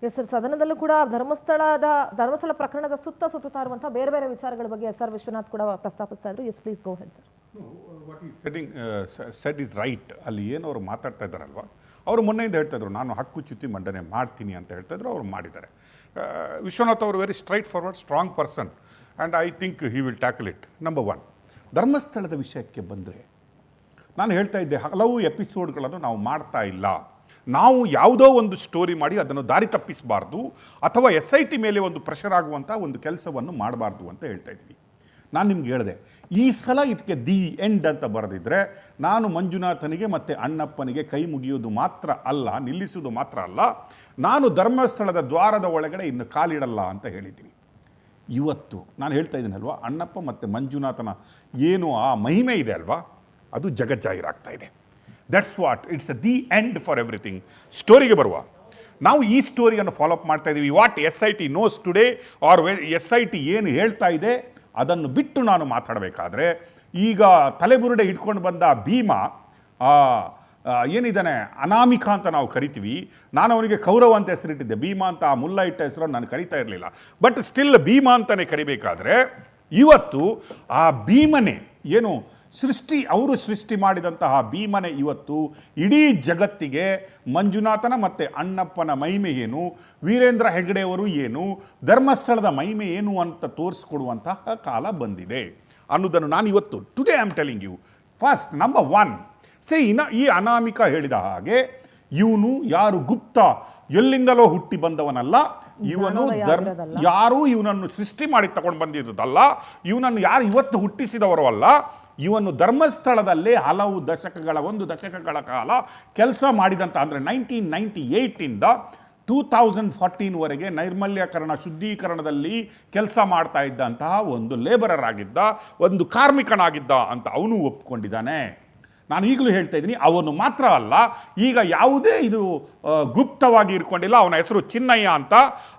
Yes sir, ಸದನದಲ್ಲೂ ಕೂಡ ಧರ್ಮಸ್ಥಳ ಪ್ರಕರಣದ ಸುತ್ತುತ್ತಾ ಇರುವಂತಹ ಬೇರೆ ಬೇರೆ ವಿಚಾರಗಳ ಬಗ್ಗೆ ಎಸ್ ಆರ್ ವಿಶ್ವನಾಥ್ ಕೂಡ ಪ್ರಸ್ತಾಪಿಸ್ತಾ ಇದ್ರು. Yes please go head sir. Shed is right. ಅಲ್ಲಿ ಏನು ಅವರು ಮಾತಾಡ್ತಾ ಇದ್ದಾರಲ್ವ, ಅವರು ಮೊನ್ನೆಯಿಂದ ಹೇಳ್ತಾ ಇದ್ರು ನಾನು ಹಕ್ಕುಚ್ಯುತಿ ಮಂಡನೆ ಮಾಡ್ತೀನಿ ಅಂತ ಹೇಳ್ತಾ ಇದ್ರು. ಅವರು ಮಾಡಿದ್ದಾರೆ. ವಿಶ್ವನಾಥ್ ಅವರು very straight forward strong person and I think he will tackle it. Number 1, ಧರ್ಮಸ್ಥಳದ ವಿಷಯಕ್ಕೆ ಬಂದರೆ ನಾನು ಹೇಳ್ತಾ ಇದ್ದೆ, ಹಲವು ಎಪಿಸೋಡ್ಗಳನ್ನು ನಾವು ಮಾಡ್ತಾ ಇಲ್ಲ. ನಾವು ಯಾವುದೋ ಒಂದು ಸ್ಟೋರಿ ಮಾಡಿ ಅದನ್ನು ದಾರಿ ತಪ್ಪಿಸಬಾರ್ದು ಅಥವಾ SIT ಮೇಲೆ ಒಂದು ಪ್ರೆಷರ್ ಆಗುವಂಥ ಒಂದು ಕೆಲಸವನ್ನು ಮಾಡಬಾರ್ದು ಅಂತ ಹೇಳ್ತಾ ಇದ್ವಿ. ನಾನು ನಿಮ್ಗೆ ಹೇಳಿದೆ, ಈ ಸಲ ಇದಕ್ಕೆ ದಿ ಎಂಡ್ ಅಂತ ಬರೆದಿದ್ದರೆ ನಾನು ಮಂಜುನಾಥನಿಗೆ ಮತ್ತು ಅಣ್ಣಪ್ಪನಿಗೆ ಕೈ ಮುಗಿಯೋದು ಮಾತ್ರ ಅಲ್ಲ, ನಿಲ್ಲಿಸೋದು ಮಾತ್ರ ಅಲ್ಲ, ನಾನು ಧರ್ಮಸ್ಥಳದ ದ್ವಾರದ ಒಳಗಡೆ ಇನ್ನು ಕಾಲಿಡಲ್ಲ ಅಂತ ಹೇಳಿದ್ದೀನಿ. ಇವತ್ತು ನಾನು ಹೇಳ್ತಾ ಇದ್ದೀನಲ್ವ, ಅಣ್ಣಪ್ಪ ಮತ್ತು ಮಂಜುನಾಥನ ಏನು ಆ ಮಹಿಮೆ ಇದೆ ಅಲ್ವಾ, ಅದು ಜಗಜ್ಜಾಹಿರಾಗ್ತಾ ಇದೆ. That's what it's the end for everything. ಸ್ಟೋರಿಗೆ ಬರುವ, ನಾವು ಈ ಸ್ಟೋರಿಯನ್ನು ಫಾಲೋಅಪ್ ಮಾಡ್ತಾ ಇದ್ದೀವಿ. What SIT knows today or SIT ಏನು ಹೇಳ್ತಾ ಇದೆ ಅದನ್ನು ಬಿಟ್ಟು ನಾನು ಮಾತಾಡಬೇಕಾದ್ರೆ, ಈಗ ತಲೆಬುರುಡೆ ಇಟ್ಕೊಂಡು ಬಂದ ಭೀಮ ಏನಿದ್ದಾನೆ ಅನಾಮಿಕ ಅಂತ ನಾವು ಕರಿತೀವಿ. ನಾನು ಅವನಿಗೆ ಕೌರವ ಅಂತ ಹೆಸರಿಟ್ಟಿದ್ದೆ, ಭೀಮ ಅಂತ ಆ ಮುಲ್ಲ ಇಟ್ಟ ಹೆಸರನ್ನು ನಾನು ಕರಿತಾ ಇರಲಿಲ್ಲ. ಬಟ್ ಸ್ಟಿಲ್ ಭೀಮ ಅಂತಲೇ ಕರಿಬೇಕಾದ್ರೆ ಇವತ್ತು ಆ ಭೀಮನೇ ಏನು ಅವರು ಸೃಷ್ಟಿ ಮಾಡಿದಂತಹ ಭೀಮನೆ ಇವತ್ತು ಇಡೀ ಜಗತ್ತಿಗೆ ಮಂಜುನಾಥನ ಮತ್ತು ಅಣ್ಣಪ್ಪನ ಮಹಿಮೆ ಏನು, ವೀರೇಂದ್ರ ಹೆಗ್ಗಡೆಯವರು ಏನು, ಧರ್ಮಸ್ಥಳದ ಮಹಿಮೆ ಏನು ಅಂತ ತೋರಿಸ್ಕೊಡುವಂತಹ ಕಾಲ ಬಂದಿದೆ ಅನ್ನೋದನ್ನು ನಾನು ಇವತ್ತು today I am telling you. First number 1, ಈ ಅನಾಮಿಕ ಹೇಳಿದ ಹಾಗೆ ಇವನು ಯಾರು ಗುಪ್ತ ಎಲ್ಲಿಂದಲೋ ಹುಟ್ಟಿ ಬಂದವನಲ್ಲ, ಇವನು ಯಾರೂ ಇವನನ್ನು ಸೃಷ್ಟಿ ಮಾಡಿ ತಗೊಂಡು ಬಂದಿದ್ದಲ್ಲ, ಇವನನ್ನು ಯಾರು ಇವತ್ತು ಹುಟ್ಟಿಸಿದವರು ಅಲ್ಲ. ಇವನು ಧರ್ಮಸ್ಥಳದಲ್ಲೇ ಹಲವು ಒಂದು ದಶಕಗಳ ಕಾಲ ಕೆಲಸ ಮಾಡಿದಂಥ, ಅಂದರೆ 1998ಇಂದ 2014ವರೆಗೆ ನೈರ್ಮಲ್ಯಕರಣ ಶುದ್ಧೀಕರಣದಲ್ಲಿ ಕೆಲಸ ಮಾಡ್ತಾ ಇದ್ದಂತಹ ಒಂದು ಲೇಬರರ್ ಆಗಿದ್ದ, ಒಂದು ಕಾರ್ಮಿಕನಾಗಿದ್ದ ಅಂತ ಅವನು ಒಪ್ಕೊಂಡಿದ್ದಾನೆ. ನಾನು ಈಗಲೂ ಹೇಳ್ತಾ ಇದ್ದೀನಿ, ಅವನು ಮಾತ್ರ ಅಲ್ಲ, ಈಗ ಯಾವುದೇ ಇದು ಗುಪ್ತವಾಗಿ ಇಟ್ಕೊಂಡಿಲ್ಲ. ಅವನ ಹೆಸರು ಚಿನ್ನಯ್ಯ ಅಂತ,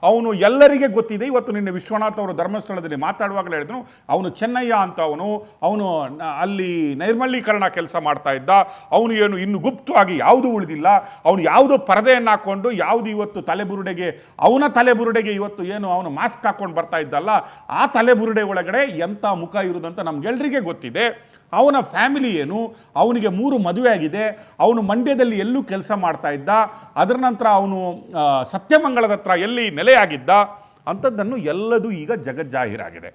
ಅವನು ಎಲ್ಲರಿಗೆ ಗೊತ್ತಿದೆ. ಇವತ್ತು ನಿನ್ನೆ ವಿಶ್ವನಾಥ್ ಅವರು ಧರ್ಮಸ್ಥಳದಲ್ಲಿ ಮಾತಾಡುವಾಗಲೇ ಹೇಳಿದ್ರು, ಅವನು ಚೆನ್ನಯ್ಯ ಅಂತ, ಅವನು ಅಲ್ಲಿ ನೈರ್ಮಲ್ಯೀಕರಣ ಕೆಲಸ ಮಾಡ್ತಾ ಇದ್ದ. ಅವನು ಏನು ಇನ್ನು ಗುಪ್ತವಾಗಿ ಯಾವುದೂ ಉಳಿದಿಲ್ಲ. ಅವನು ಯಾವುದೋ ಪರದೆಯನ್ನು ಹಾಕ್ಕೊಂಡು ಯಾವುದು ಇವತ್ತು ಅವನ ತಲೆಬುರುಡೆಗೆ ಇವತ್ತು ಏನು ಅವನು ಮಾಸ್ಕ್ ಹಾಕ್ಕೊಂಡು ಬರ್ತಾ ಇದ್ದಲ್ಲ, ಆ ತಲೆಬುರುಡೆ ಒಳಗಡೆ ಎಂಥ ಮುಖ ಇರುವುದಂತ ನಮಗೆಲ್ಲರಿಗೆ ಗೊತ್ತಿದೆ. ಅವನ ಫ್ಯಾಮಿಲಿ ಏನು, ಅವನಿಗೆ 3 ಮದುವೆ ಆಗಿದೆ, ಅವನು ಮಂಡ್ಯದಲ್ಲಿ ಎಲ್ಲೂ ಕೆಲಸ ಮಾಡ್ತಾ ಇದ್ದ, ಅದರ ನಂತರ ಅವನು ಸತ್ಯಮಂಗಳದ ಹತ್ರ ಎಲ್ಲಿ ನೆಲೆಯಾಗಿದ್ದ ಅಂಥದ್ದನ್ನು ಎಲ್ಲದೂ ಈಗ ಜಗಜ್ಜಾಹೀರಾಗಿದೆ.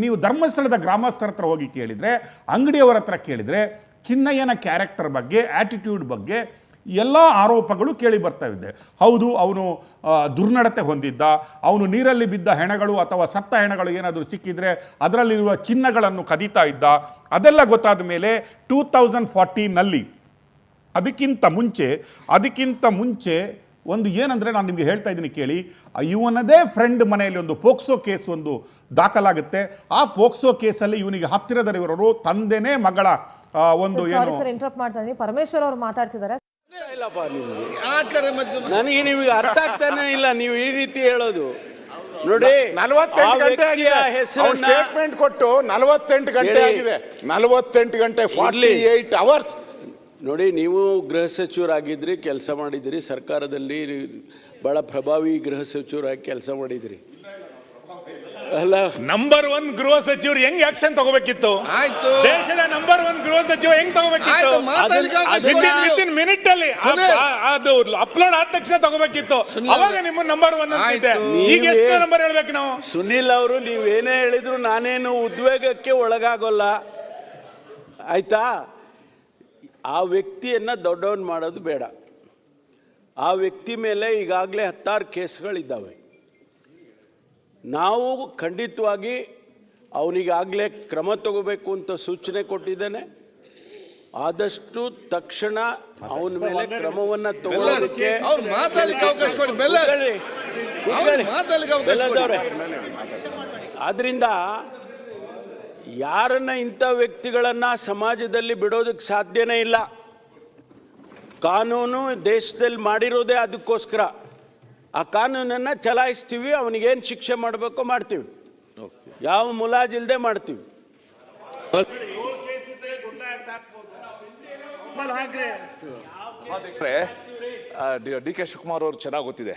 ನೀವು ಧರ್ಮಸ್ಥಳದ ಗ್ರಾಮಸ್ಥರ ಹತ್ರ ಹೋಗಿ ಕೇಳಿದರೆ, ಅಂಗಡಿಯವರ ಹತ್ರ ಕೇಳಿದರೆ, ಚಿನ್ನಯ್ಯನ ಕ್ಯಾರೆಕ್ಟರ್ ಬಗ್ಗೆ, ಆ್ಯಟಿಟ್ಯೂಡ್ ಬಗ್ಗೆ ಎಲ್ಲ ಆರೋಪಗಳು ಕೇಳಿ ಬರ್ತಾ ಇದೆ. ಹೌದು, ಅವನು ದುರ್ನಡತೆ ಹೊಂದಿದ್ದ, ಅವನು ನೀರಲ್ಲಿ ಬಿದ್ದ ಹೆಣಗಳು ಅಥವಾ ಸತ್ತ ಹೆಣಗಳು ಏನಾದರೂ ಸಿಕ್ಕಿದರೆ ಅದರಲ್ಲಿರುವ ಚಿನ್ನಗಳನ್ನು ಕದೀತಾ ಇದ್ದ. ಅದೆಲ್ಲ ಗೊತ್ತಾದ ಮೇಲೆ 2014ನಲ್ಲಿ ಅದಕ್ಕಿಂತ ಮುಂಚೆ ಒಂದು ಏನಂದರೆ, ನಾನು ನಿಮಗೆ ಹೇಳ್ತಾ ಇದ್ದೀನಿ ಕೇಳಿ, ಇವನದೇ ಫ್ರೆಂಡ್ ಮನೆಯಲ್ಲಿ ಒಂದು ಪೋಕ್ಸೋ ಕೇಸ್ ಒಂದು ದಾಖಲಾಗುತ್ತೆ. ಆ ಪೋಕ್ಸೋ ಕೇಸಲ್ಲಿ ಇವನಿಗೆ ಹತ್ತಿರದವರವರು ತಂದೆನೇ ಮಗಳ ಒಂದು ಏನು ಇಂಟರಪ್ಟ್ ಮಾಡ್ತಾ ಇದ್ದೀನಿ, ಪರಮೇಶ್ವರ್ ಅವರು ಮಾತಾಡ್ತಿದ್ದಾರೆ. ನನಗೆ ನಿಮಗೆ ಅರ್ಥ ಆಗ್ತಾನೆ ಇಲ್ಲ ನೀವು ಈ ರೀತಿ ಹೇಳೋದು. ನೋಡಿ, 48 ಗಂಟೆ ಆಗಿದೆ, ಸ್ಟೇಟ್ಮೆಂಟ್ ಕೊಟ್ಟು 48 ಗಂಟೆ ಆಗಿದೆ, 48 ಗಂಟೆ 48 ಅವರ್ಸ್. ನೋಡಿ, ನೀವು ಗೃಹ ಸಚಿವರಾಗಿದ್ರಿ, ಕೆಲಸ ಮಾಡಿದಿರಿ, ಸರ್ಕಾರದಲ್ಲಿ ಬಹಳ ಪ್ರಭಾವಿ ಗೃಹ ಸಚಿವರಾಗಿ ಕೆಲಸ ಮಾಡಿದಿರಿ ಅಲ್ಲ. ನಂಬರ್ 1 ಗೃಹ ಸಚಿವರು ಹೆಂಗ್ ಆಕ್ಷನ್ ತಗೋಬೇಕಿತ್ತು? ದೇಶದ ನಂಬರ್ 1 ಗೃಹ ಸಚಿವ ಹೆಂಗ್ ತಗೋಬೇಕಿತ್ತು? ವಿತಿನ್ ಮಿನಿಟ್ ಅಲ್ಲಿ ಅದು ಅಪ್ಲೋಡ್ ಆದ ತಕ್ಷಣ ತಗೋಬೇಕಿತ್ತು. ಅವಾಗ ನಿಮ್ಮ ನಂಬರ್ 1 ಅಂತಿದೆ. ಈಗ ಎಷ್ಟು ನಂಬರ್ ಹೇಳ್ಬೇಕು ನಾವು? ಸುನಿಲ್ ಅವರು, ನೀವೇನೇ ಹೇಳಿದ್ರು ನಾನೇನು ಉದ್ವೇಗಕ್ಕೆ ಒಳಗಾಗೋಲ್ಲ, ಆಯ್ತಾ? ಆ ವ್ಯಕ್ತಿಯನ್ನ ದೊಡ್ಡವನ್ ಮಾಡೋದು ಬೇಡ. ಆ ವ್ಯಕ್ತಿ ಮೇಲೆ ಈಗಾಗಲೇ 10 ಕೇಸ್ಗಳಿದ್ದಾವೆ. ನಾವು ಖಂಡಿತವಾಗಿ ಅವನಿಗಾಗಲೇ ಕ್ರಮ ತಗೋಬೇಕು ಅಂತ ಸೂಚನೆ ಕೊಟ್ಟಿದ್ದೇನೆ. ಆದಷ್ಟು ತಕ್ಷಣ ಅವನ ಮೇಲೆ ಕ್ರಮವನ್ನು ತಗೊಳ್ಳೋದಕ್ಕೆ ಆದ್ರಿಂದ ಯಾರನ್ನ ಇಂಥ ವ್ಯಕ್ತಿಗಳನ್ನು ಸಮಾಜದಲ್ಲಿ ಬಿಡೋದಕ್ಕೆ ಸಾಧ್ಯನೇ ಇಲ್ಲ. ಕಾನೂನು ದೇಶದಲ್ಲಿ ಮಾಡಿರೋದೇ ಅದಕ್ಕೋಸ್ಕರ. ಆ ಕಾನೂನನ್ನು ಚಲಾಯಿಸ್ತೀವಿ, ಅವನಿಗೇನು ಶಿಕ್ಷೆ ಮಾಡಬೇಕೋ ಮಾಡ್ತೀವಿ, ಯಾವ ಮುಲಾಜಿಲ್ಲದೆ ಮಾಡ್ತೀವಿ. ಡಿ ಕೆ ಶಿವಕುಮಾರ್ ಅವರು ಚೆನ್ನಾಗಿ ಗೊತ್ತಿದೆ.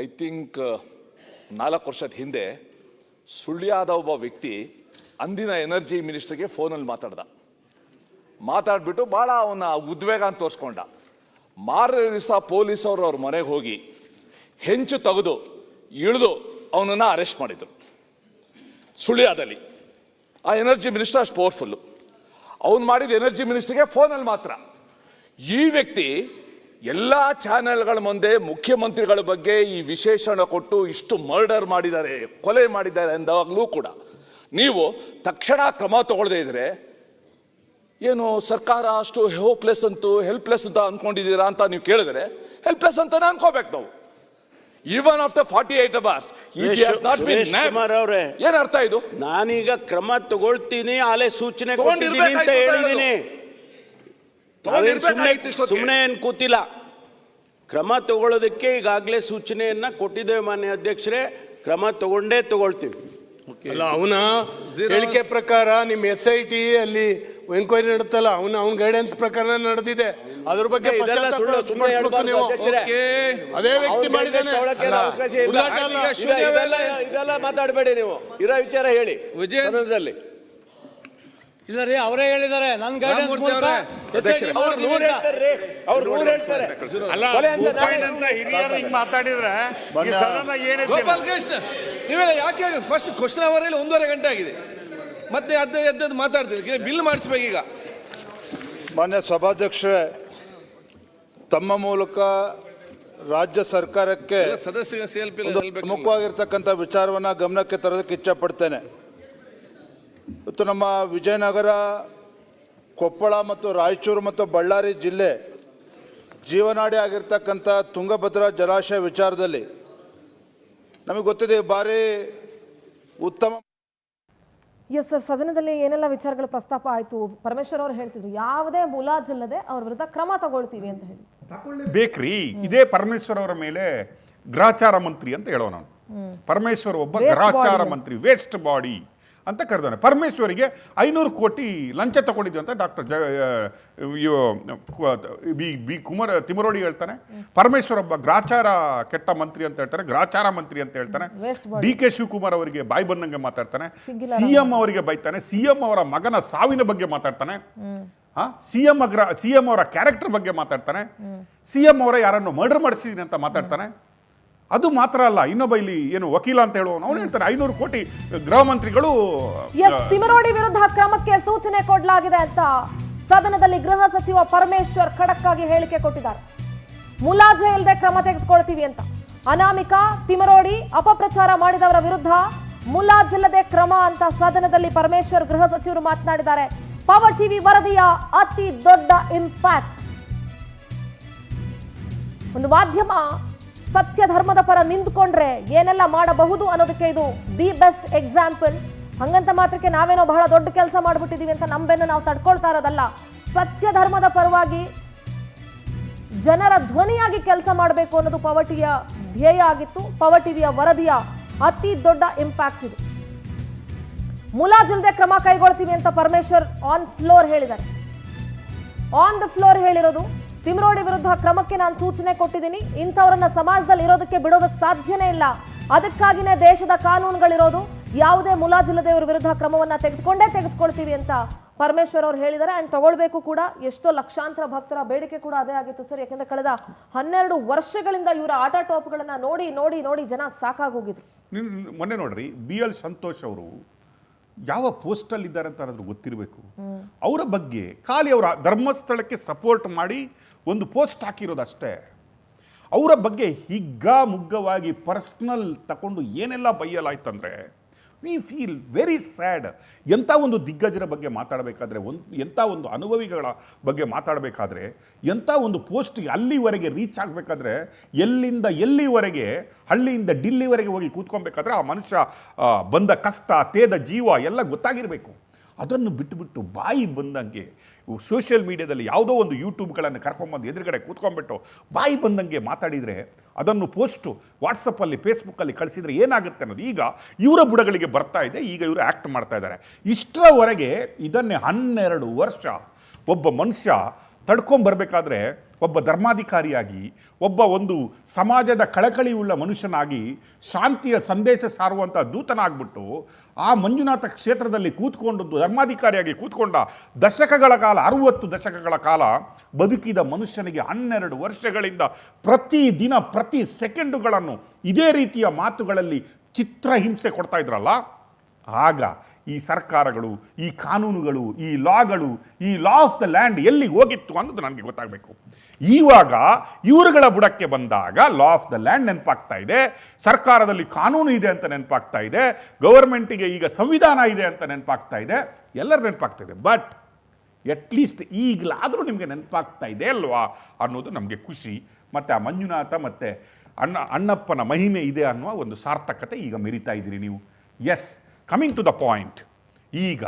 ಐ ಥಿಂಕ್ 4 ವರ್ಷದ ಹಿಂದೆ ಸುಳ್ಯದ ಒಬ್ಬ ವ್ಯಕ್ತಿ ಅಂದಿನ ಎನರ್ಜಿ ಮಿನಿಸ್ಟರ್ಗೆ ಫೋನಲ್ಲಿ ಮಾತಾಡ್ಬಿಟ್ಟು ಭಾಳ ಅವನ ಉದ್ವೇಗ ಅಂತ ತೋರಿಸ್ಕೊಂಡ. ಮಾರನೇ ದಿವಸ ಪೊಲೀಸವರು ಅವ್ರ ಮನೆಗೆ ಹೋಗಿ ಹೆಂಚು ತೆಗೆದು ಇಳಿದು ಅವನನ್ನು ಅರೆಸ್ಟ್ ಮಾಡಿದರು ಸುಳ್ಯದಲ್ಲಿ. ಆ ಎನರ್ಜಿ ಮಿನಿಸ್ಟರ್ ಅಷ್ಟು ಪವರ್ಫುಲ್ಲು. ಅವನು ಮಾಡಿದ ಎನರ್ಜಿ ಮಿನಿಸ್ಟರ್ಗೆ ಫೋನಲ್ಲಿ ಮಾತ್ರ. ಈ ವ್ಯಕ್ತಿ ಎಲ್ಲ ಚಾನೆಲ್ಗಳ ಮುಂದೆ ಮುಖ್ಯಮಂತ್ರಿಗಳ ಬಗ್ಗೆ ಈ ವಿಶೇಷಣ ಕೊಟ್ಟು ಇಷ್ಟು ಮರ್ಡರ್ ಮಾಡಿದ್ದಾರೆ, ಕೊಲೆ ಮಾಡಿದ್ದಾರೆ ಅಂದಾಗಲೂ ಕೂಡ ನೀವು ತಕ್ಷಣ ಕ್ರಮ ತಗೊಳ್ಳದೇ ಇದ್ರೆ ಏನು ಸರ್ಕಾರ ಅಷ್ಟು ಹೋಪ್ಲೆಸ್ ಹೆಲ್ಪ್ಲೆಸ್ ಅಂತ ಅಂದ್ಕೊಂಡಿದ್ದೀರಾ ಅಂತ ನೀವು ಕೇಳಿದ್ರೆ ಹೆಲ್ಪ್ಲೆಸ್ ಅಂತಾನೆ ಅನ್ಕೋಬೇಕು ನಾವು. ಈವನ್ ಆಫ್ಟರ್ 48 hours ಏನ್ ಅರ್ಥ ಇದು? ನಾನೀಗ ಕ್ರಮ ತಗೊಳ್ತೀನಿ, ಆಲೆ ಸೂಚನೆ ಕೊಟ್ಟಿದ್ದೀನಿ ಅಂತ ಹೇಳಿದ್ದೀನಿ. ಸುಮ್ಮನೆ ಏನ್ ಕೂತಿಲ್ಲ. ಕ್ರಮ ತಗೊಳ್ಳೋದಕ್ಕೆ ಈಗಾಗಲೇ ಸೂಚನೆಯನ್ನ ಕೊಟ್ಟಿದ್ದೇವೆ ಮಾನ್ಯ ಅಧ್ಯಕ್ಷರೇ. ಕ್ರಮ ತಗೊಳ್ತೀವಿ. ಅಲ್ಲ, ಅವನ ಹೇಳಿಕೆ ಪ್ರಕಾರ ನಿಮ್ಮ SIT ಅಲ್ಲಿ ಎನ್ಕ್ವೈರಿ ನಡೆಯುತ್ತಲ್ಲ, ಅವನ ಗೈಡೆನ್ಸ್ ಪ್ರಕಾರ ನಡೆದಿದೆ. ಅದ್ರ ಬಗ್ಗೆ ಅದೇ ವ್ಯಕ್ತಿ ಮಾಡಿದ್ದಾನೆ. ಇದೆಲ್ಲ ಮಾತಾಡಬೇಡಿ ನೀವು, ಇರೋ ವಿಚಾರ ಹೇಳಿ ವಿಜಯದಲ್ಲಿ. ಇಲ್ಲ ರೀ, ಅವರೇ ಹೇಳಿದ್ದಾರೆ ನನ್ನ ಗೈಡೆನ್ಸ್ ಮೂಲಕ ಮಾತಾಡಿದ್ರೆ ಗೋಪಾಲ್ ಕೃಷ್ಣ ನೀವೆಲ್ಲ ಯಾಕೆ ಫಸ್ಟ್ ಕ್ವಶನ್ ಅವರಲ್ಲಿ 1.5 ಗಂಟೆ ಆಗಿದೆ, ಮತ್ತೆ ಎದ್ದು ಮಾತಾಡ್ತೀವಿ. ಬಿಲ್ ಮಾಡಿಸ್ಬೇಕು ಈಗ. ಮಾನ್ಯ ಸಭಾಧ್ಯಕ್ಷರೇ, ತಮ್ಮ ಮೂಲಕ ರಾಜ್ಯ ಸರ್ಕಾರಕ್ಕೆ ಸದಸ್ಯರ ಪ್ರಮುಖವಾಗಿರ್ತಕ್ಕಂಥ ವಿಚಾರವನ್ನ ಗಮನಕ್ಕೆ ತರೋದಕ್ಕೆ ಇಚ್ಛಪಡ್ತೇನೆ. ಇವತ್ತು ನಮ್ಮ ವಿಜಯನಗರ, ಕೊಪ್ಪಳ ಮತ್ತು ರಾಯಚೂರು ಮತ್ತು ಬಳ್ಳಾರಿ ಜಿಲ್ಲೆ ಜೀವನಾಡಿ ಆಗಿರ್ತಕ್ಕಂಥ ತುಂಗಭದ್ರಾ ಜಲಾಶಯ ವಿಚಾರದಲ್ಲಿ ನಮಗೆ ಗೊತ್ತಿದೆ ಬಾರಿ ಉತ್ತಮ. ಎಸ್ ಸರ್, ಸದನದಲ್ಲಿ ಏನೆಲ್ಲ ವಿಚಾರಗಳು ಪ್ರಸ್ತಾಪ ಆಯಿತು. ಪರಮೇಶ್ವರ್ ಅವರು ಹೇಳ್ತಿದ್ರು ಯಾವುದೇ ಮುಲಾಜಿಲ್ಲದೆ ಅವ್ರ ವಿರುದ್ಧ ಕ್ರಮ ತಗೊಳ್ತೀವಿ ಅಂತ ಹೇಳಿ. ಬೇಕ್ರಿ, ಇದೇ ಪರಮೇಶ್ವರ್ ಅವರ ಮೇಲೆ ಗ್ರಹಚಾರ ಮಂತ್ರಿ ಅಂತ ಹೇಳೋ ನಾನು. ಪರಮೇಶ್ವರ್ ಒಬ್ಬ ಗ್ರಹಚಾರ ಮಂತ್ರಿ, ವೇಸ್ಟ್ ಬಾಡಿ ಅಂತ ಕರೆದಾನೆ. ಪರಮೇಶ್ವರಿಗೆ 500 ಕೋಟಿ ಲಂಚ ತಗೊಂಡಿದ್ದೆ ಅಂತ ಡಾಕ್ಟರ್ ತಿಮರೋಡಿ ಹೇಳ್ತಾನೆ. ಪರಮೇಶ್ವರ್ ಒಬ್ಬ ಗ್ರಾಚಾರ ಕೆಟ್ಟ ಮಂತ್ರಿ ಅಂತ ಹೇಳ್ತಾನೆ, ಗ್ರಾಚಾರ ಮಂತ್ರಿ ಅಂತ ಹೇಳ್ತಾನೆ. DK ಶಿವಕುಮಾರ್ ಅವರಿಗೆ ಬಾಯಿ ಬಂದಂಗೆ ಮಾತಾಡ್ತಾನೆ. CM ಅವರಿಗೆ ಬೈತಾನೆ. CM ಅವರ ಮಗನ ಸಾವಿನ ಬಗ್ಗೆ ಮಾತಾಡ್ತಾನೆ. CM ಅವರ ಕ್ಯಾರೆಕ್ಟರ್ ಬಗ್ಗೆ ಮಾತಾಡ್ತಾನೆ. CM ಅವರ ಯಾರನ್ನು ಮರ್ಡರ್ ಮಾಡಿಸಿದೀನಿ ಅಂತ ಮಾತಾಡ್ತಾನೆ. ಅದು ಮಾತ್ರ ಅಲ್ಲ, ಇನ್ನೊಬ್ಬ ಇಲ್ಲಿ ಏನು ವಕೀಲ ಅಂತ ಹೇಳುವ ಅವನು ಹೇಳ್ತಾರೆ 500 ಕೋಟಿ ಗೃಹ ಮಂತ್ರಿಗಳು. ತಿಮರೋಡಿ ವಿರುದ್ಧ ಕ್ರಮಕ್ಕೆ ಸೂಚನೆ ಕೊಡಲಾಗಿದೆ ಅಂತ ಸದನದಲ್ಲಿ ಗೃಹ ಸಚಿವ ಪರಮೇಶ್ವರ್ ಖಡಕ್ ಆಗಿ ಹೇಳಿಕೆ ಕೊಟ್ಟಿದ್ದಾರೆ. ಮುಲಾಜೆ ಇಲ್ಲದೆ ಕ್ರಮ ತೆಗೆದುಕೊಳ್ತೀವಿ ಅಂತ. ಅನಾಮಿಕಾ, ತಿಮರೋಡಿ ಅಪಪ್ರಚಾರ ಮಾಡಿದವರ ವಿರುದ್ಧ ಮುಲಾಜಿಲ್ಲದೆ ಕ್ರಮ ಅಂತ ಸದನದಲ್ಲಿ ಪರಮೇಶ್ವರ್ ಗೃಹ ಸಚಿವರು ಮಾತನಾಡಿದ್ದಾರೆ. ಪವರ್ ಟಿವಿ ವರದಿಯ ಅತಿ ದೊಡ್ಡ ಇಂಪ್ಯಾಕ್ಟ್. ಒಂದು ಮಾಧ್ಯಮ ಸತ್ಯ ಧರ್ಮದ ಪರ ನಿಂತ್ಕೊಂಡ್ರೆ ಏನೆಲ್ಲ ಮಾಡಬಹುದು ಅನ್ನೋದಕ್ಕೆ ಇದು ದಿ ಬೆಸ್ಟ್ ಎಕ್ಸಾಂಪಲ್. ಹಂಗಂತ ಮಾತ್ರಕ್ಕೆ ನಾವೇನೋ ಬಹಳ ದೊಡ್ಡ ಕೆಲಸ ಮಾಡ್ಬಿಟ್ಟಿದೀವಿ ಅಂತ ನಂಬೆನ್ನು ನಾವು ತಡ್ಕೊಳ್ತಾ ಇರೋದಲ್ಲ. ಸತ್ಯ ಧರ್ಮದ ಪರವಾಗಿ ಜನರ ಧ್ವನಿಯಾಗಿ ಕೆಲಸ ಮಾಡಬೇಕು ಅನ್ನೋದು ಪವರ್ ಟಿವಿಯ ಧ್ಯೇಯ ಆಗಿತ್ತು. ಪವರ್ ಟಿವಿಯ ವರದಿಯ ಅತಿ ದೊಡ್ಡ ಇಂಪ್ಯಾಕ್ಟ್ ಇದು. ಮುಲಾಜಿಲ್ಲದೆ ಕ್ರಮ ಕೈಗೊಳ್ತೀವಿ ಅಂತ ಪರಮೇಶ್ವರ್ ಆನ್ ಫ್ಲೋರ್ ಹೇಳಿದ್ದಾರೆ. ಆನ್ ದ ಫ್ಲೋರ್ ಹೇಳಿರೋದು, ತಿಮರೋಡಿ ವಿರುದ್ಧ ಕ್ರಮಕ್ಕೆ ನಾನು ಸೂಚನೆ ಕೊಟ್ಟಿದ್ದೀನಿ. ಇಂಥವರನ್ನ ಸಮಾಜದಲ್ಲಿ ಇರೋದಕ್ಕೆ ಬಿಡೋದಕ್ಕೆ ಸಾಧ್ಯನೇ ಇಲ್ಲ. ಅದಕ್ಕಾಗಿನೇ ದೇಶದ ಕಾನೂನುಗಳಿರೋದು. ಯಾವುದೇ ಮುಲಾಜಿಲ್ಲದೆ ಇವರ ವಿರುದ್ಧ ಕ್ರಮವನ್ನ ತೆಗೆದುಕೊಳ್ತೀವಿ ಅಂತ ಪರಮೇಶ್ವರ್ ಅವರು ಹೇಳಿದ್ದಾರೆ. ಅಂಡ್ ತಗೊಳ್ಬೇಕು ಕೂಡ. ಎಷ್ಟೋ ಲಕ್ಷಾಂತರ ಭಕ್ತರ ಬೇಡಿಕೆ ಕೂಡ ಅದೇ ಆಗಿತ್ತು ಸರ್. ಯಾಕಂದ್ರೆ ಕಳೆದ 12 ವರ್ಷಗಳಿಂದ ಇವರ ಆಟ ಟಾಪ್ಗಳನ್ನ ನೋಡಿ ನೋಡಿ ನೋಡಿ ಜನ ಸಾಕಾಗೋಗಿದ್ರು. ಮೊನ್ನೆ ನೋಡ್ರಿ, BL ಸಂತೋಷ್ ಅವರು ಯಾವ ಪೋಸ್ಟಲ್ಲಿ ಇದ್ದಾರೆ ಅಂತ ಏನಾದರೂ ಗೊತ್ತಿರಬೇಕು. ಅವರ ಬಗ್ಗೆ ಖಾಲಿ ಅವರ ಧರ್ಮಸ್ಥಳಕ್ಕೆ ಸಪೋರ್ಟ್ ಮಾಡಿ ಒಂದು ಪೋಸ್ಟ್ ಹಾಕಿರೋದಷ್ಟೇ. ಅವರ ಬಗ್ಗೆ ಹಿಗ್ಗಾಮುಗ್ಗವಾಗಿ ಪರ್ಸ್ನಲ್ ತಗೊಂಡು ಏನೆಲ್ಲ ಬೈಯಲಾಯ್ತಂದರೆ ವಿ ಫೀಲ್ ವೆರಿ ಸ್ಯಾಡ್. ಎಂಥ ಒಂದು ದಿಗ್ಗಜರ ಬಗ್ಗೆ ಮಾತಾಡಬೇಕಾದ್ರೆ, ಎಂಥ ಒಂದು ಅನುಭವಿಗಳ ಬಗ್ಗೆ ಮಾತಾಡಬೇಕಾದ್ರೆ, ಎಂಥ ಒಂದು ಪೋಸ್ಟ್ಗೆ ಅಲ್ಲಿವರೆಗೆ ರೀಚ್ ಆಗಬೇಕಾದ್ರೆ, ಎಲ್ಲಿಂದ ಎಲ್ಲಿವರೆಗೆ, ಹಳ್ಳಿಯಿಂದ ಡಿಲ್ಲಿವರೆಗೆ ಹೋಗಿ ಕೂತ್ಕೊಬೇಕಾದ್ರೆ ಆ ಮನುಷ್ಯ ಬಂದ ಕಷ್ಟ, ತೇದ ಜೀವ ಎಲ್ಲ ಗೊತ್ತಾಗಿರಬೇಕು. ಅದನ್ನು ಬಿಟ್ಟುಬಿಟ್ಟು ಬಾಯಿ ಬಂದಂಗೆ ಸೋಷಿಯಲ್ ಮೀಡಿಯಾದಲ್ಲಿ ಯಾವುದೋ ಒಂದು ಯೂಟ್ಯೂಬ್ಗಳನ್ನು ಕರ್ಕೊಂಬಂದು ಎದುರುಗಡೆ ಕೂತ್ಕೊಂಡ್ಬಿಟ್ಟು ಬಾಯಿ ಬಂದಂಗೆ ಮಾತಾಡಿದರೆ, ಅದನ್ನು ಪೋಸ್ಟು ವಾಟ್ಸಪ್ಪಲ್ಲಿ ಫೇಸ್ಬುಕ್ಕಲ್ಲಿ ಕಳಿಸಿದರೆ ಏನಾಗುತ್ತೆ ಅನ್ನೋದು ಈಗ ಇವರ ಬುಡಗಳಿಗೆ ಬರ್ತಾ ಇದೆ. ಈಗ ಇವರು ಆ್ಯಕ್ಟ್ ಮಾಡ್ತಾ ಇದ್ದಾರೆ. ಇಷ್ಟರವರೆಗೆ ಇದನ್ನೇ 12 ವರ್ಷ ಒಬ್ಬ ಮನುಷ್ಯ ತಡ್ಕೊಂಬರ್ಬೇಕಾದ್ರೆ ಒಬ್ಬ ಧರ್ಮಾಧಿಕಾರಿಯಾಗಿ ಒಂದು ಸಮಾಜದ ಕಳಕಳಿಯುಳ್ಳ ಮನುಷ್ಯನಾಗಿ ಶಾಂತಿಯ ಸಂದೇಶ ಸಾರುವಂಥ ದೂತನಾಗ್ಬಿಟ್ಟು ಆ ಮಂಜುನಾಥ ಕ್ಷೇತ್ರದಲ್ಲಿ ಕೂತ್ಕೊಂಡದ್ದು ಧರ್ಮಾಧಿಕಾರಿಯಾಗಿ ಕೂತ್ಕೊಂಡ ದಶಕಗಳ ಕಾಲ 60 ದಶಕಗಳ ಕಾಲ ಬದುಕಿದ ಮನುಷ್ಯನಿಗೆ 12 ವರ್ಷಗಳಿಂದ ಪ್ರತಿದಿನ ಪ್ರತಿ ಸೆಕೆಂಡುಗಳನ್ನು ಇದೇ ರೀತಿಯ ಮಾತುಗಳಲ್ಲಿ ಚಿತ್ರಹಿಂಸೆ ಕೊಡ್ತಾ ಇದ್ರಲ್ಲ, ಆಗ ಈ ಸರ್ಕಾರಗಳು, ಈ ಕಾನೂನುಗಳು, ಈ ಲಾಗಳು, ಈ ಲಾ ಆಫ್ ದ ಲ್ಯಾಂಡ್ ಎಲ್ಲಿಗೆ ಹೋಗಿತ್ತು ಅನ್ನೋದು ನನಗೆ ಗೊತ್ತಾಗಬೇಕು. ಇವಾಗ ಇವರುಗಳ ಬುಡಕ್ಕೆ ಬಂದಾಗ ಲಾ ಆಫ್ ದ ಲ್ಯಾಂಡ್ ನೆನಪಾಗ್ತಾ ಇದೆ, ಸರ್ಕಾರದಲ್ಲಿ ಕಾನೂನು ಇದೆ ಅಂತ ನೆನಪಾಗ್ತಾ ಇದೆ, ಗವರ್ಮೆಂಟಿಗೆ ಈಗ ಸಂವಿಧಾನ ಇದೆ ಅಂತ ನೆನಪಾಗ್ತಾ ಇದೆ, ಎಲ್ಲರೂ ನೆನಪಾಗ್ತಾ ಇದೆ. ಬಟ್ ಅಟ್ಲೀಸ್ಟ್ ಈಗಲಾದರೂ ನಿಮಗೆ ನೆನಪಾಗ್ತಾ ಇದೆ ಅಲ್ವಾ ಅನ್ನೋದು ನಮಗೆ ಖುಷಿ. ಮತ್ತು ಆ ಮಂಜುನಾಥ ಮತ್ತು ಅಣ್ಣಪ್ಪನ ಮಹಿಮೆ ಇದೆ ಅನ್ನುವ ಒಂದು ಸಾರ್ಥಕತೆ ಈಗ ಮೆರಿತಾ ಇದ್ದೀರಿ ನೀವು. Yes, coming to the point. ಈಗ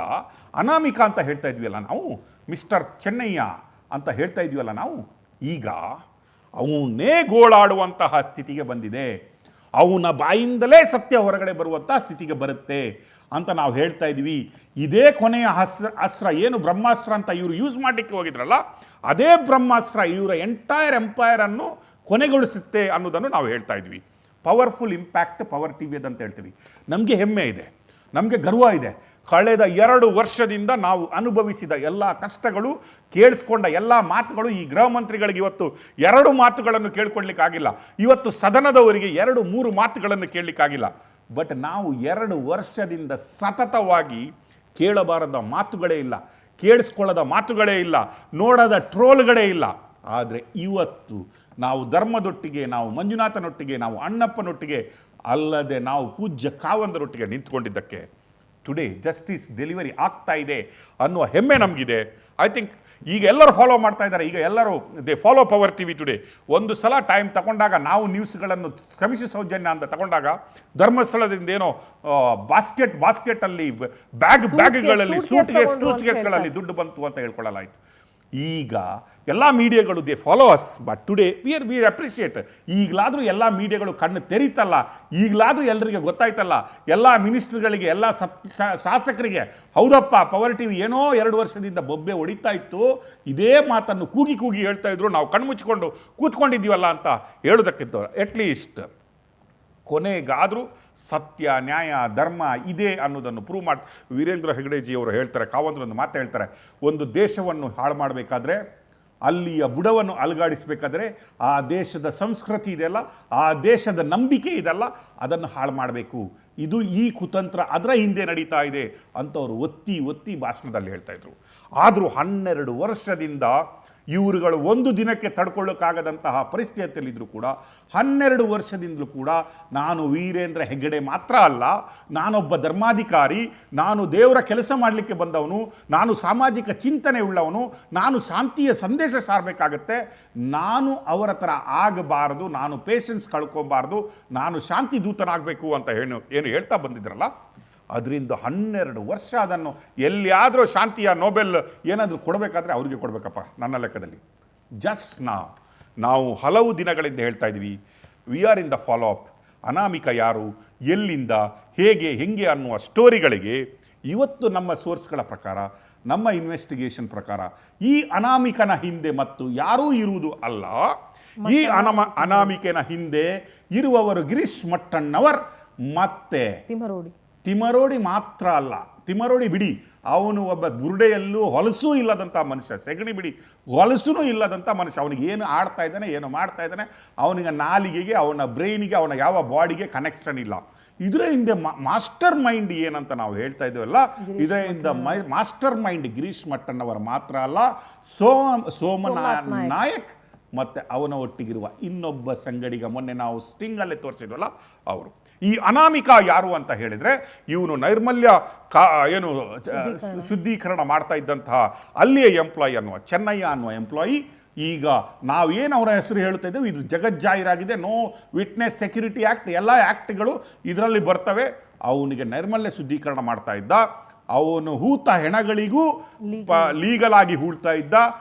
ಅನಾಮಿಕ ಅಂತ ಹೇಳ್ತಾ ಇದ್ವಿಯಲ್ಲ ನಾವು, ಮಿಸ್ಟರ್ ಚೆನ್ನಯ್ಯ ಅಂತ ಹೇಳ್ತಾ ಇದ್ವಿಯಲ್ಲ ನಾವು, ಈಗ ಅವನೇ ಗೋಳಾಡುವಂತಹ ಸ್ಥಿತಿಗೆ ಬಂದಿದೆ. ಅವನ ಬಾಯಿಂದಲೇ ಸತ್ಯ ಹೊರಗಡೆ ಬರುವಂಥ ಸ್ಥಿತಿಗೆ ಬರುತ್ತೆ ಅಂತ ನಾವು ಹೇಳ್ತಾ ಇದ್ವಿ. ಇದೇ ಕೊನೆಯ ಅಸ್ತ್ರ ಏನು ಬ್ರಹ್ಮಾಸ್ತ್ರ ಅಂತ ಇವರು ಯೂಸ್ ಮಾಡಲಿಕ್ಕೆ ಹೋಗಿದ್ರಲ್ಲ, ಅದೇ ಬ್ರಹ್ಮಾಸ್ತ್ರ ಇವರ ಎಂಟೈರ್ ಎಂಪೈರನ್ನು ಕೊನೆಗೊಳಿಸುತ್ತೆ ಅನ್ನೋದನ್ನು ನಾವು ಹೇಳ್ತಾ ಇದ್ವಿ. ಪವರ್ಫುಲ್ ಇಂಪ್ಯಾಕ್ಟ್ ಪವರ್ ಟಿ ವಿಯದಂತ ಹೇಳ್ತೀವಿ. ನಮಗೆ ಹೆಮ್ಮೆ ಇದೆ, ನಮಗೆ ಗರ್ವ ಇದೆ. ಕಳೆದ 2 ವರ್ಷದಿಂದ ನಾವು ಅನುಭವಿಸಿದ ಎಲ್ಲ ಕಷ್ಟಗಳು, ಕೇಳಿಸ್ಕೊಂಡ ಎಲ್ಲ ಮಾತುಗಳು ಈ ಗೃಹ ಮಂತ್ರಿಗಳಿಗೆ ಇವತ್ತು 2 ಮಾತುಗಳನ್ನು ಕೇಳ್ಕೊಳ್ಲಿಕ್ಕಾಗಿಲ್ಲ. ಇವತ್ತು ಸದನದವರಿಗೆ 2-3 ಮಾತುಗಳನ್ನು ಕೇಳಲಿಕ್ಕಾಗಿಲ್ಲ. ಬಟ್ ನಾವು 2 ವರ್ಷದಿಂದ ಸತತವಾಗಿ ಕೇಳಬಾರದ ಮಾತುಗಳೇ ಇಲ್ಲ, ಕೇಳಿಸ್ಕೊಳ್ಳದ ಮಾತುಗಳೇ ಇಲ್ಲ, ನೋಡದ ಟ್ರೋಲ್ಗಳೇ ಇಲ್ಲ. ಆದರೆ ಇವತ್ತು ನಾವು ಧರ್ಮದೊಟ್ಟಿಗೆ, ನಾವು ಮಂಜುನಾಥನೊಟ್ಟಿಗೆ, ನಾವು ಅಣ್ಣಪ್ಪನೊಟ್ಟಿಗೆ, ಅಲ್ಲದೆ ನಾವು ಪೂಜ್ಯ ಕಾವಂದರೊಟ್ಟಿಗೆ ನಿಂತ್ಕೊಂಡಿದ್ದಕ್ಕೆ ಟುಡೇ ಜಸ್ಟಿಸ್ ಡೆಲಿವರಿ ಆಗ್ತಾ ಇದೆ ಅನ್ನುವ ಹೆಮ್ಮೆ ನಮಗಿದೆ. ಐ ಥಿಂಕ್ ಈಗ ಎಲ್ಲರೂ ಫಾಲೋ ಮಾಡ್ತಾ ಇದ್ದಾರೆ. ಈಗ ಎಲ್ಲರೂ ದೇ follow power T V today. ಒಂದು ಸಲ ಟೈಮ್ ತಗೊಂಡಾಗ ನಾವು ನ್ಯೂಸ್ಗಳನ್ನು ಶ್ರಮಿಸಿ ಸೌಜನ್ಯ ಅಂತ ತಗೊಂಡಾಗ ಧರ್ಮಸ್ಥಳದಿಂದ ಏನೋ ಬಾಸ್ಕೆಟಲ್ಲಿ ಬ್ಯಾಗ್ಗಳಲ್ಲಿ ಸೂಟ್ಕೇಸ್ಗಳಲ್ಲಿ ದುಡ್ಡು ಬಂತು ಅಂತ ಹೇಳ್ಕೊಳ್ಳಲಾಯಿತು. ಈಗ ಎಲ್ಲ ಮೀಡಿಯಾಗಳು they follow us, but today we appreciate. ಈಗಲಾದರೂ ಎಲ್ಲ ಮೀಡಿಯಾಗಳು ಕಣ್ಣು ತೆರೀತಲ್ಲ, ಈಗಲಾದರೂ ಎಲ್ಲರಿಗೆ ಗೊತ್ತಾಯ್ತಲ್ಲ, ಎಲ್ಲ ಮಿನಿಸ್ಟ್ರುಗಳಿಗೆ, ಎಲ್ಲ ಶಾಸಕರಿಗೆ, ಹೌದಪ್ಪ ಪವರ್ ಟಿ ವಿ ಏನೋ 2 ವರ್ಷದಿಂದ ಬೊಬ್ಬೆ ಹೊಡಿತಾ ಇತ್ತು, ಇದೇ ಮಾತನ್ನು ಕೂಗಿ ಹೇಳ್ತಾ ಇದ್ರು, ನಾವು ಕಣ್ಮುಚ್ಚಿಕೊಂಡು ಕೂತ್ಕೊಂಡಿದ್ದೀವಲ್ಲ ಅಂತ ಹೇಳೋದಕ್ಕಿತ್ತು. ಅಟ್ಲೀಸ್ಟ್ ಕೊನೆಗಾದರೂ ಸತ್ಯ, ನ್ಯಾಯ, ಧರ್ಮ ಇದೆ ಅನ್ನೋದನ್ನು ಪ್ರೂವ್ ಮಾಡಿ. ವೀರೇಂದ್ರ ಹೆಗಡೆಜಿ ಅವರು ಹೇಳ್ತಾರೆ, ಕಾವಂದ್ರೊಂದು ಮಾತು ಹೇಳ್ತಾರೆ, ಒಂದು ದೇಶವನ್ನು ಹಾಳು ಮಾಡಬೇಕಾದ್ರೆ, ಅಲ್ಲಿಯ ಬುಡವನ್ನು ಅಲುಗಾಡಿಸಬೇಕಾದ್ರೆ ಆ ದೇಶದ ಸಂಸ್ಕೃತಿ ಇದೆಯಲ್ಲ, ಆ ದೇಶದ ನಂಬಿಕೆ ಇದೆಲ್ಲ, ಅದನ್ನು ಹಾಳು ಮಾಡಬೇಕು. ಇದು ಈ ಕುತಂತ್ರ ಅದರ ಹಿಂದೆ ನಡೀತಾ ಇದೆ ಅಂತವರು ಒತ್ತಿ ಭಾಷಣದಲ್ಲಿ ಹೇಳ್ತಾ ಇದ್ರು. ಆದರೂ 12 ವರ್ಷದಿಂದ ಇವರುಗಳು ಒಂದು ದಿನಕ್ಕೆ ತಡ್ಕೊಳ್ಳೋಕ್ಕಾಗದಂತಹ ಪರಿಸ್ಥಿತಿಯಲ್ಲಿದ್ದರೂ ಕೂಡ 12 ವರ್ಷದಿಂದಲೂ ಕೂಡ ನಾನು ವೀರೇಂದ್ರ ಹೆಗ್ಗಡೆ ಮಾತ್ರ ಅಲ್ಲ, ನಾನೊಬ್ಬ ಧರ್ಮಾಧಿಕಾರಿ, ನಾನು ದೇವರ ಕೆಲಸ ಮಾಡಲಿಕ್ಕೆ ಬಂದವನು, ನಾನು ಸಾಮಾಜಿಕ ಚಿಂತನೆ ಉಳ್ಳವನು, ನಾನು ಶಾಂತಿಯ ಸಂದೇಶ ಸಾರಬೇಕಾಗತ್ತೆ, ನಾನು ಅವರ ಥರ ಆಗಬಾರದು, ನಾನು ಪೇಷನ್ಸ್ ಕಳ್ಕೊಬಾರ್ದು, ನಾನು ಶಾಂತಿ ದೂತನಾಗಬೇಕು ಅಂತ ಏನು ಹೇಳ್ತಾ ಬಂದಿದ್ರಲ್ಲ, ಅದರಿಂದ 12 ವರ್ಷ ಅದನ್ನು ಎಲ್ಲಿಯಾದರೂ ಶಾಂತಿಯ ನೊಬೆಲ್ ಏನಾದರೂ ಕೊಡಬೇಕಾದ್ರೆ ಅವ್ರಿಗೆ ಕೊಡಬೇಕಪ್ಪ ನನ್ನ ಲೆಕ್ಕದಲ್ಲಿ. ಜಸ್ಟ್ ನಾವು ಹಲವು ದಿನಗಳಿಂದ ಹೇಳ್ತಾ ಇದ್ವಿ, we are in the follow up. ಅನಾಮಿಕ ಯಾರು, ಎಲ್ಲಿಂದ, ಹೆಂಗೆ ಅನ್ನುವ ಸ್ಟೋರಿಗಳಿಗೆ ಇವತ್ತು ನಮ್ಮ ಸೋರ್ಸ್ಗಳ ಪ್ರಕಾರ, ನಮ್ಮ ಇನ್ವೆಸ್ಟಿಗೇಷನ್ ಪ್ರಕಾರ ಈ ಅನಾಮಿಕನ ಹಿಂದೆ ಮತ್ತು ಯಾರೂ ಇರುವುದು ಅಲ್ಲ. ಈ ಅನಾಮಿಕನ ಹಿಂದೆ ಇರುವವರು ಗಿರೀಶ್ ಮಟ್ಟಣ್ಣವರ್ ಮತ್ತೆ ತಿಮರೋಡಿ ಮಾತ್ರ ಅಲ್ಲ, ತಿಮರೋಡಿ ಬಿಡಿ, ಅವನು ಒಬ್ಬ ಬುರುಡೆಯಲ್ಲೂ ಹೊಲಸೂ ಇಲ್ಲದಂಥ ಮನುಷ್ಯ, ಸೆಗಣಿ ಬಿಡಿ ಹೊಲಸೂ ಇಲ್ಲದಂಥ ಮನುಷ್ಯ. ಅವನಿಗೆ ಏನು ಆಡ್ತಾ ಇದ್ದಾನೆ, ಏನು ಮಾಡ್ತಾ ಇದ್ದಾನೆ, ಅವನಿಗೆ ನಾಲಿಗೆಗೆ, ಅವನ ಬ್ರೈನಿಗೆ, ಅವನ ಯಾವ ಬಾಡಿಗೆ ಕನೆಕ್ಷನ್ ಇಲ್ಲ. ಇದರ ಹಿಂದೆ ಮಾಸ್ಟರ್ ಮೈಂಡ್ ಏನಂತ ನಾವು ಹೇಳ್ತಾ ಇದ್ದೇವಲ್ಲ, ಇದರ ಹಿಂದೆ ಮಾಸ್ಟರ್ ಮೈಂಡ್ ಗಿರೀಶ್ ಮಟ್ಟಣ್ಣವರ ಮಾತ್ರ ಅಲ್ಲ, ಸೋಮನಾಯಕ್ ಮತ್ತು ಅವನ ಒಟ್ಟಿಗಿರುವ ಇನ್ನೊಬ್ಬ ಸಂಗಡಿಗ, ಮೊನ್ನೆ ನಾವು ಸ್ಟಿಂಗಲ್ಲೇ ತೋರಿಸಿದ್ವಲ್ಲ ಅವರು. ಈ ಅನಾಮಿಕ ಯಾರು ಅಂತ ಹೇಳಿದರೆ, ಇವನು ನೈರ್ಮಲ್ಯ ಶುದ್ಧೀಕರಣ ಮಾಡ್ತಾ ಇದ್ದಂತಹ ಅಲ್ಲಿಯ ಎಂಪ್ಲಾಯಿ ಅನ್ನುವ ಚೆನ್ನಯ್ಯ ಅನ್ನುವ ಎಂಪ್ಲಾಯಿ. ಈಗ ನಾವೇನು ಅವರ ಹೆಸರು ಹೇಳ್ತಾ ಇದ್ದೇವೆ, ಇದು ಜಗಜ್ಜಾಹಿರಾಗಿದೆ. ನೋ ವಿಟ್ನೆಸ್ ಸೆಕ್ಯೂರಿಟಿ ಆ್ಯಕ್ಟ್, ಎಲ್ಲ ಆ್ಯಕ್ಟ್ಗಳು ಇದರಲ್ಲಿ ಬರ್ತವೆ. ಅವನಿಗೆ ನೈರ್ಮಲ್ಯ ಶುದ್ಧೀಕರಣ ಮಾಡ್ತಾ ಇದ್ದ, ಅವನು ಹೂತ ಹೆಣಗಳಿಗೂ ಲೀಗಲ್ ಆಗಿ ಹೂಳ್ತಾ ಇದ್ದ.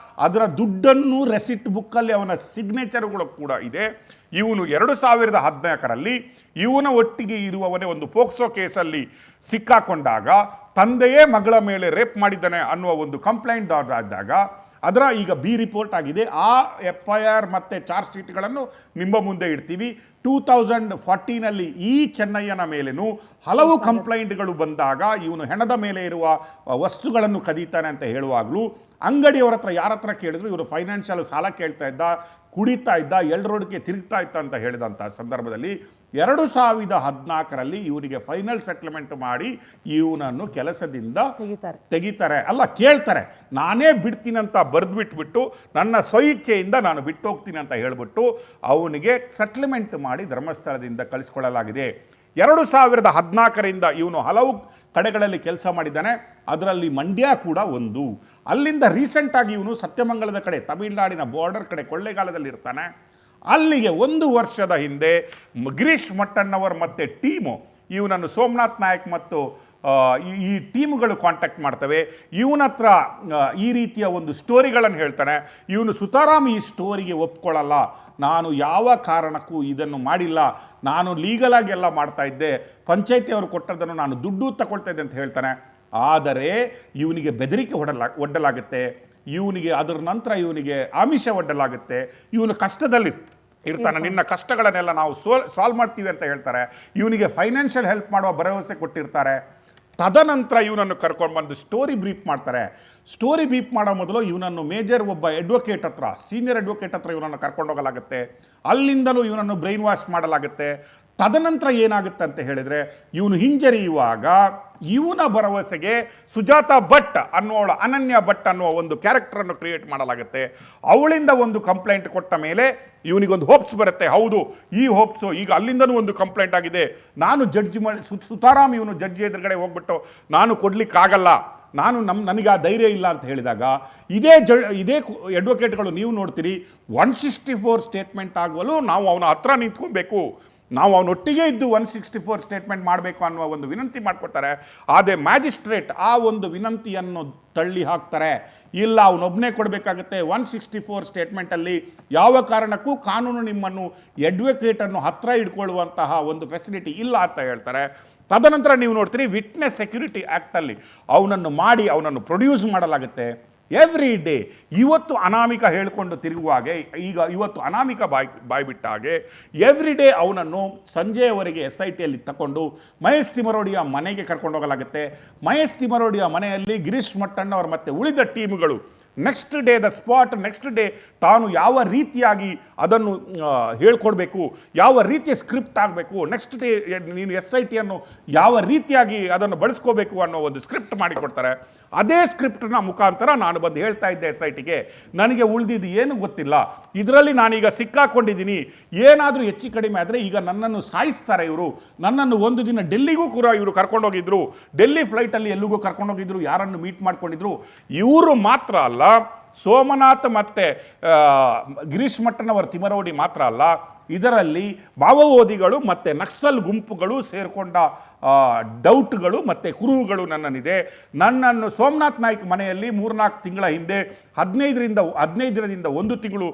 ಅದರ ದುಡ್ಡನ್ನು ರೆಸಿಟ್ ಬುಕ್ಕಲ್ಲಿ ಅವನ ಸಿಗ್ನೇಚರ್ಗಳು ಕೂಡ ಇದೆ. ಇವನು 2014ರಲ್ಲಿ ಇವನ ಒಟ್ಟಿಗೆ ಇರುವವನೇ ಒಂದು ಪೋಕ್ಸೋ ಕೇಸಲ್ಲಿ ಸಿಕ್ಕಾಕೊಂಡಾಗ, ತಂದೆಯೇ ಮಗಳ ಮೇಲೆ ರೇಪ್ ಮಾಡಿದ್ದಾನೆ ಅನ್ನುವ ಒಂದು ಕಂಪ್ಲೇಂಟ್ ಆದಾಗ ಅದರ ಈಗ ಬಿ ರಿಪೋರ್ಟ್ ಆಗಿದೆ. ಆ FIR ಮತ್ತು ಚಾರ್ಜ್ ಶೀಟ್ಗಳನ್ನು ನಿಮ್ಮ ಮುಂದೆ ಇಡ್ತೀವಿ. 2014 ಈ ಚೆನ್ನಯ್ಯನ ಮೇಲೇನು ಹಲವು ಕಂಪ್ಲೇಂಟ್ಗಳು ಬಂದಾಗ ಇವನು ಹೆಣದ ಮೇಲೆ ಇರುವ ವಸ್ತುಗಳನ್ನು ಕದೀತಾನೆ ಅಂತ ಹೇಳುವಾಗಲೂ ಅಂಗಡಿಯವರ ಹತ್ರ ಯಾರ ಹತ್ರ ಕೇಳಿದ್ರು ಇವರು ಫೈನಾನ್ಷಿಯಲ್ ಸಾಲ ಕೇಳ್ತಾ ಇದ್ದ, ಕುಡಿತಾ ಇದ್ದ, ರೋಡ್ಗೆ ತಿರುಗ್ತಾ ಇತ್ತ ಅಂತ ಹೇಳಿದಂಥ ಸಂದರ್ಭದಲ್ಲಿ 2014 ಇವನಿಗೆ ಫೈನಲ್ ಸೆಟ್ಲ್ಮೆಂಟ್ ಮಾಡಿ ಇವನನ್ನು ಕೆಲಸದಿಂದ ತೆಗಿತಾರೆ. ಅಲ್ಲ, ಕೇಳ್ತಾರೆ, ನಾನೇ ಬಿಡ್ತೀನಂತ ಬರೆದ್ಬಿಟ್ಬಿಟ್ಟು ನನ್ನ ಸ್ವಇಚ್ಛೆಯಿಂದ ನಾನು ಬಿಟ್ಟು ಹೋಗ್ತೀನಿ ಅಂತ ಹೇಳ್ಬಿಟ್ಟು ಅವನಿಗೆ ಸೆಟ್ಲ್ಮೆಂಟ್ ಮಾಡಿ ಧರ್ಮಸ್ಥಳದಿಂದ ಕಳಿಸ್ಕೊಳ್ಳಲಾಗಿದೆ. 2014 ಇವನು ಹಲವು ಕಡೆಗಳಲ್ಲಿ ಕೆಲಸ ಮಾಡಿದ್ದಾನೆ. ಅದರಲ್ಲಿ ಮಂಡ್ಯ ಕೂಡ ಒಂದು. ಅಲ್ಲಿಂದ ರೀಸೆಂಟಾಗಿ ಇವನು ಸತ್ಯಮಂಗಲದ ಕಡೆ, ತಮಿಳುನಾಡಿನ ಬಾರ್ಡರ್ ಕಡೆ ಕೊಳ್ಳೇಗಾಲದಲ್ಲಿ ಇರ್ತಾನೆ. ಅಲ್ಲಿಗೆ 1 ವರ್ಷದ ಹಿಂದೆ ಗಿರೀಶ್ ಮಟ್ಟಣ್ಣವರ್ ಮತ್ತು ಟೀಮು ಇವನನ್ನು ಸೋಮನಾಥ್ ನಾಯಕ್ ಮತ್ತು ಈ ಟೀಮ್ಗಳು ಕಾಂಟ್ಯಾಕ್ಟ್ ಮಾಡ್ತವೆ. ಇವನ ಹತ್ರ ಈ ರೀತಿಯ ಒಂದು ಸ್ಟೋರಿಗಳನ್ನು ಹೇಳ್ತಾನೆ. ಇವನು ಸುತಾರಾಮ್ ಈ ಸ್ಟೋರಿಗೆ ಒಪ್ಕೊಳ್ಳಲ್ಲ, ನಾನು ಯಾವ ಕಾರಣಕ್ಕೂ ಇದನ್ನು ಮಾಡಿಲ್ಲ, ನಾನು ಲೀಗಲಾಗಿ ಎಲ್ಲ ಮಾಡ್ತಾ ಇದ್ದೆ, ಪಂಚಾಯತಿಯವರು ಕೊಟ್ಟದ್ದನ್ನು ನಾನು ದುಡ್ಡು ತಗೊಳ್ತಾ ಇದ್ದೆ ಅಂತ ಹೇಳ್ತಾನೆ. ಆದರೆ ಇವನಿಗೆ ಬೆದರಿಕೆ ಒಡ್ಡಲಾಗುತ್ತೆ, ಇವನಿಗೆ ಅದರ ನಂತರ ಇವನಿಗೆ ಆಮಿಷ ಒಡ್ಡಲಾಗುತ್ತೆ. ಇವನು ಕಷ್ಟದಲ್ಲಿ ಇರ್ತಾನೆ, ನಿನ್ನ ಕಷ್ಟಗಳನ್ನೆಲ್ಲ ನಾವು ಸಾಲ್ವ್ ಮಾಡ್ತೀವಿ ಅಂತ ಹೇಳ್ತಾರೆ. ಇವನಿಗೆ ಫೈನಾನ್ಷಿಯಲ್ ಹೆಲ್ಪ್ ಮಾಡುವ ಭರವಸೆ ಕೊಟ್ಟಿರ್ತಾರೆ. ತದನಂತರ ಇವನನ್ನು ಕರ್ಕೊಂಡು ಬಂದು ಸ್ಟೋರಿ ಬ್ರೀಫ್ ಮಾಡ್ತಾರೆ. ಸ್ಟೋರಿ ಬ್ರೀಫ್ ಮಾಡೋ ಮೊದಲು ಇವನನ್ನು ಮೇಜರ್ ಒಬ್ಬ ಅಡ್ವೊಕೇಟ್ ಹತ್ರ, ಸೀನಿಯರ್ ಅಡ್ವೊಕೇಟ್ ಹತ್ರ ಇವನನ್ನು ಕರ್ಕೊಂಡೋಗಲಾಗುತ್ತೆ. ಅಲ್ಲಿಂದಲೂ ಇವನನ್ನು ಬ್ರೈನ್ ವಾಶ್ ಮಾಡಲಾಗುತ್ತೆ. ತದನಂತರ ಏನಾಗುತ್ತೆ ಅಂತ ಹೇಳಿದರೆ, ಇವನು ಹಿಂಜರಿಯುವಾಗ ಇವನ ಭರವಸೆಗೆ ಸುಜಾತಾ ಭಟ್ ಅನ್ನೋಳ, ಅನನ್ಯ ಭಟ್ ಅನ್ನುವ ಒಂದು ಕ್ಯಾರೆಕ್ಟರನ್ನು ಕ್ರಿಯೇಟ್ ಮಾಡಲಾಗುತ್ತೆ. ಅವಳಿಂದ ಒಂದು ಕಂಪ್ಲೇಂಟ್ ಕೊಟ್ಟ ಮೇಲೆ ಇವನಿಗೊಂದು ಹೋಪ್ಸ್ ಬರುತ್ತೆ. ಹೌದು, ಈ ಹೋಪ್ಸು ಈಗ ಅಲ್ಲಿಂದನೂ ಒಂದು ಕಂಪ್ಲೇಂಟ್ ಆಗಿದೆ, ನಾನು ಜಡ್ಜ್ ಮಾಡಿ ಸುತಾರಾಮ್ ಇವನು ಜಡ್ಜ್ ಎದುರುಗಡೆ ಹೋಗ್ಬಿಟ್ಟು ನಾನು ಕೊಡ್ಲಿಕ್ಕಾಗಲ್ಲ, ನನಗೆ ಆ ಧೈರ್ಯ ಇಲ್ಲ ಅಂತ ಹೇಳಿದಾಗ ಇದೇ ಅಡ್ವೊಕೇಟ್ಗಳು ನೀವು ನೋಡ್ತೀರಿ 164 ಸ್ಟೇಟ್ಮೆಂಟ್ ಆಗುವಲ್ಲೂ ನಾವು ಅವನ ಹತ್ರ ನಿಂತ್ಕೊಬೇಕು, ನಾವು ಅವನೊಟ್ಟಿಗೆ ಇದ್ದು 164 ಸ್ಟೇಟ್ಮೆಂಟ್ ಮಾಡಬೇಕು ಅನ್ನುವ ಒಂದು ವಿನಂತಿ ಮಾಡಿಕೊಡ್ತಾರೆ. ಆದರೆ ಮ್ಯಾಜಿಸ್ಟ್ರೇಟ್ ಆ ಒಂದು ವಿನಂತಿಯನ್ನು ತಳ್ಳಿ ಹಾಕ್ತಾರೆ. ಇಲ್ಲ, ಅವನೊಬ್ಬನೇ ಕೊಡಬೇಕಾಗುತ್ತೆ. 164 ಸ್ಟೇಟ್ಮೆಂಟಲ್ಲಿ ಯಾವ ಕಾರಣಕ್ಕೂ ಕಾನೂನು ನಿಮ್ಮನ್ನು ಅಡ್ವೊಕೇಟನ್ನು ಹತ್ರ ಇಟ್ಕೊಳ್ಳುವಂತಹ ಒಂದು ಫೆಸಿಲಿಟಿ ಇಲ್ಲ ಅಂತ ಹೇಳ್ತಾರೆ. ತದನಂತರ ನೀವು ನೋಡ್ತೀರಿ ವಿಟ್ನೆಸ್ ಸೆಕ್ಯೂರಿಟಿ ಆ್ಯಕ್ಟಲ್ಲಿ ಅವನನ್ನು ಪ್ರೊಡ್ಯೂಸ್ ಮಾಡಲಾಗುತ್ತೆ. ಎವ್ರಿ ಡೇ ಇವತ್ತು ಅನಾಮಿಕ ಹೇಳ್ಕೊಂಡು ತಿರುಗುವಾಗೆ, ಇವತ್ತು ಅನಾಮಿಕ ಬಾಯ್ಬಿಟ್ಟ ಹಾಗೆ ಎವ್ರಿ ಡೇ ಅವನನ್ನು ಸಂಜೆಯವರೆಗೆ SITಯಲ್ಲಿ ತಗೊಂಡು ಮಹೇಶ್ ತಿಮರೋಡಿಯ ಮನೆಗೆ ಕರ್ಕೊಂಡೋಗಲಾಗುತ್ತೆ. ಮಹೇಶ್ ತಿಮರೋಡಿಯ ಮನೆಯಲ್ಲಿ ಗಿರೀಶ್ ಮಟ್ಟಣ್ಣವರು ಮತ್ತು ಉಳಿದ ಟೀಮ್ಗಳು next day the spot, next day ತಾನು ಯಾವ ರೀತಿಯಾಗಿ ಅದನ್ನು ಹೇಳ್ಕೊಡ್ಬೇಕು, ಯಾವ ರೀತಿಯ ಸ್ಕ್ರಿಪ್ಟ್ ಆಗಬೇಕು, ನೆಕ್ಸ್ಟ್ ಡೇ ನೀನು SITಯನ್ನು ಯಾವ ರೀತಿಯಾಗಿ ಅದನ್ನು ಬಳಸ್ಕೋಬೇಕು ಅನ್ನೋ ಒಂದು ಸ್ಕ್ರಿಪ್ಟ್ ಮಾಡಿಕೊಡ್ತಾರೆ. ಅದೇ ಸ್ಕ್ರಿಪ್ಟ್ನ ಮುಖಾಂತರ ನಾನು ಬಂದು ಹೇಳ್ತಾ ಇದ್ದೆ SITಗೆ, ನನಗೆ ಉಳಿದಿದ್ದು ಏನು ಗೊತ್ತಿಲ್ಲ, ಇದರಲ್ಲಿ ನಾನೀಗ ಸಿಕ್ಕಾಕೊಂಡಿದ್ದೀನಿ, ಏನಾದರೂ ಹೆಚ್ಚು ಕಡಿಮೆ ಆದರೆ ಈಗ ನನ್ನನ್ನು ಸಾಯಿಸ್ತಾರೆ ಇವರು, ನನ್ನನ್ನು ಒಂದು ದಿನ ಡೆಲ್ಲಿಗೂ ಕೂಡ ಇವರು ಕರ್ಕೊಂಡೋಗಿದ್ರು, ಡೆಲ್ಲಿ ಫ್ಲೈಟಲ್ಲಿ ಎಲ್ಲಿಗೂ ಕರ್ಕೊಂಡೋಗಿದ್ರು, ಯಾರನ್ನು ಮೀಟ್ ಮಾಡ್ಕೊಂಡಿದ್ರು. ಇವರು ಮಾತ್ರ ಅಲ್ಲ, ಸೋಮನಾಥ್ ಮತ್ತು ಗಿರೀಶ್ ಮಟ್ಟಣ್ಣವರ ತಿಮರೋಡಿ ಮಾತ್ರ ಅಲ್ಲ, ಇದರಲ್ಲಿ ಮಾವೋವಾದಿಗಳು ಮತ್ತು ನಕ್ಸಲ್ ಗುಂಪುಗಳು ಸೇರಿಕೊಂಡ ಡೌಟ್ಗಳು ಮತ್ತು ಕುರುಹುಗಳು ನನ್ನನ್ನು ಸೋಮನಾಥ್ ನಾಯ್ಕ್ ಮನೆಯಲ್ಲಿ 3-4 ತಿಂಗಳ ಹಿಂದೆ 15 ದಿನದಿಂದ 1 ತಿಂಗಳು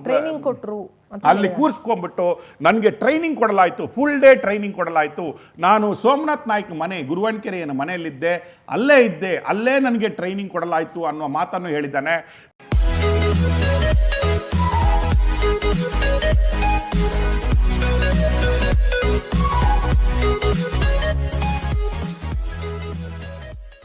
ಟ್ರೈನಿಂಗ್ ಕೊಟ್ಟರು, ಅಲ್ಲಿ ಕೂರಿಸ್ಕೊಂಡ್ಬಿಟ್ಟು ನನಗೆ ಟ್ರೈನಿಂಗ್ ಕೊಡಲಾಯಿತು, ಫುಲ್ ಡೇ ಟ್ರೈನಿಂಗ್ ಕೊಡಲಾಯಿತು. ನಾನು ಸೋಮನಾಥ್ ನಾಯ್ಕ್ ಮನೆ ಗುರುವಾನ್ಕೆರೆಯ ಮನೆಯಲ್ಲಿದ್ದೆ, ಅಲ್ಲೇ ನನಗೆ ಟ್ರೈನಿಂಗ್ ಕೊಡಲಾಯಿತು ಅನ್ನೋ ಮಾತನ್ನು ಹೇಳಿದ್ದಾನೆ.